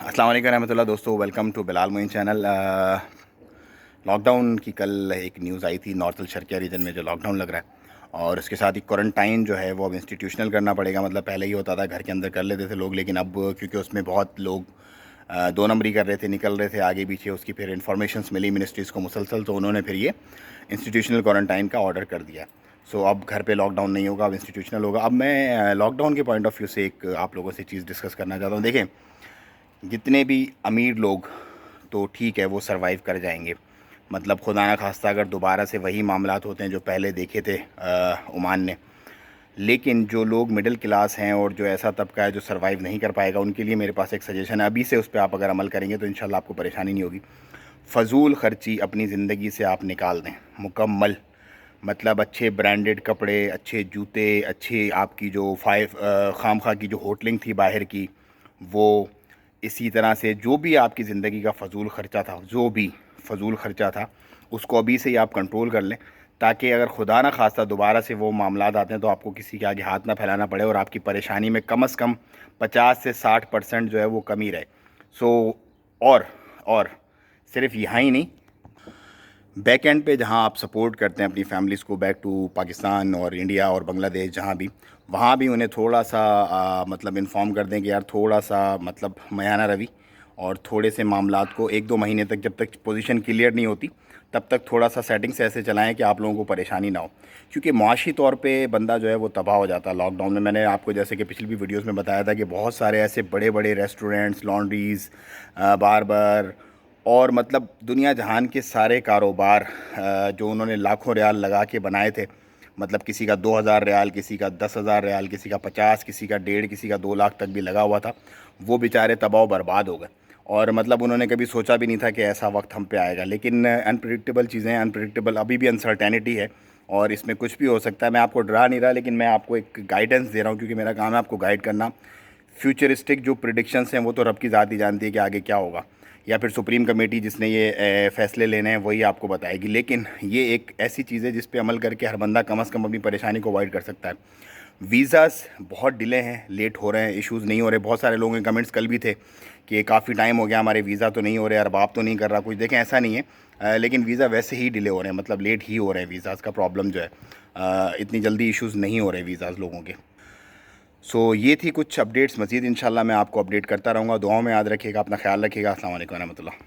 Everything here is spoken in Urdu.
السلام علیکم رحمۃ اللہ دوستو، welcome to Bilal Moin channel. Lockdown کی کل ایک نیوز آئی تھی نارتھ شرقیہ ریجن میں جو لاک ڈاؤن لگ رہا ہے، اور اس کے ساتھ ہی کوارنٹائن جو ہے وہ اب انسٹیٹیوشنل کرنا پڑے گا۔ مطلب پہلے ہی ہوتا تھا گھر کے اندر کر لیتے تھے لوگ، لیکن اب کیونکہ اس میں بہت لوگ دو نمبری کر رہے تھے، نکل رہے تھے آگے پیچھے، اس کی پھر انفارمیشنس ملی منسٹریز کو مسلسل، تو انہوں نے پھر یہ انسٹیٹیوشنل کوارنٹائن کا آرڈر کر دیا۔ سو اب گھر پہ لاک ڈاؤن نہیں ہوگا، اب انسٹیٹیوشنل ہوگا۔ اب میں لاک ڈاؤن کے پوائنٹ آف ویو سے ایک آپ لوگوں سے چیز ڈسکس کرنا چاہتا ہوں۔ دیکھیں، جتنے بھی امیر لوگ تو ٹھیک ہے وہ سروائیو کر جائیں گے، مطلب خدا نہ خواستہ اگر دوبارہ سے وہی معاملات ہوتے ہیں جو پہلے دیکھے تھے عمان نے، لیکن جو لوگ مڈل کلاس ہیں اور جو ایسا طبقہ ہے جو سروائیو نہیں کر پائے گا، ان کے لیے میرے پاس ایک سجیشن ہے، ابھی سے اس پہ آپ اگر عمل کریں گے تو انشاءاللہ آپ کو پریشانی نہیں ہوگی۔ فضول خرچی اپنی زندگی سے آپ نکال دیں مکمل، مطلب اچھے برانڈڈ کپڑے، اچھے جوتے، اچھے آپ کی جو خام خواہ کی جو ہوٹلنگ تھی باہر کی، وہ اسی طرح سے جو بھی آپ کی زندگی کا فضول خرچہ تھا، جو بھی فضول خرچہ تھا، اس کو ابھی سے ہی آپ کنٹرول کر لیں، تاکہ اگر خدا نہ خواستہ دوبارہ سے وہ معاملات آتے ہیں تو آپ کو کسی کے آگے ہاتھ نہ پھیلانا پڑے، اور آپ کی پریشانی میں کم از کم 50 سے 60% جو ہے وہ کمی رہے۔ سو اور صرف یہاں ہی نہیں، بیک اینڈ پہ جہاں آپ سپورٹ کرتے ہیں اپنی فیملیز کو، بیک ٹو پاکستان اور انڈیا اور بنگلہ دیش جہاں بھی، وہاں بھی انہیں تھوڑا سا مطلب انفارم کر دیں کہ یار تھوڑا سا مطلب میانہ روی، اور تھوڑے سے معاملات کو 1-2 مہینے تک، جب تک پوزیشن کلیئر نہیں ہوتی تب تک تھوڑا سا سیٹنگس ایسے چلائیں کہ آپ لوگوں کو پریشانی نہ ہو، کیونکہ معاشی طور پہ بندہ جو ہے وہ تباہ ہو جاتا ہے لاک ڈاؤن میں۔ میں نے آپ کو جیسے کہ پچھلی بھی ویڈیوز میں بتایا تھا کہ بہت سارے ایسے بڑے بڑے ریسٹورنٹس، لانڈریز، باربر، اور مطلب دنیا جہان کے سارے کاروبار جو انہوں نے لاکھوں ریال لگا کے بنائے تھے، مطلب کسی کا 2,000 ریال، کسی کا 10,000 ریال، کسی کا 50، کسی کا 1.5، کسی کا 2 لاکھ تک بھی لگا ہوا تھا، وہ بیچارے تباہ و برباد ہو گئے۔ اور مطلب انہوں نے کبھی سوچا بھی نہیں تھا کہ ایسا وقت ہم پہ آئے گا، لیکن انپریڈکٹیبل چیزیں ہیں، انپریڈکٹیبل ابھی بھی انسرٹینٹی ہے، اور اس میں کچھ بھی ہو سکتا ہے۔ میں آپ کو ڈرا نہیں رہا، لیکن میں آپ کو ایک گائیڈنس دے رہا ہوں، کیونکہ میرا کام ہے آپ کو گائیڈ کرنا۔ فیوچرسٹک جو پریڈکشنس ہیں وہ تو رب کی ذات ہی جانتی ہے کہ آگے کیا ہوگا، یا پھر سپریم کمیٹی جس نے یہ فیصلے لینے ہیں وہی آپ کو بتائے گی، لیکن یہ ایک ایسی چیز ہے جس پہ عمل کر کے ہر بندہ کم از کم اپنی پریشانی کو اوائڈ کر سکتا ہے۔ ویزاز بہت ڈیلے ہیں، لیٹ ہو رہے ہیں، ایشوز نہیں ہو رہے۔ بہت سارے لوگوں کے کمنٹس کل بھی تھے کہ کافی ٹائم ہو گیا ہمارے ویزا تو نہیں ہو رہے، ارباب تو نہیں کر رہا کچھ۔ دیکھیں ایسا نہیں ہے، لیکن ویزا ویسے ہی ڈیلے ہو رہے ہیں، مطلب لیٹ ہی ہو رہے ہیں۔ ویزاز کا پرابلم جو ہے اتنی جلدی ایشوز نہیں ہو رہے ویزاز لوگوں کے۔ سو یہ تھی کچھ اپڈیٹس، مزید انشاءاللہ میں آپ کو اپڈیٹ کرتا رہوں گا۔ دعاؤں میں یاد رکھیے گا، اپنا خیال رکھیے گا۔ السلام علیکم ورحمۃ اللہ۔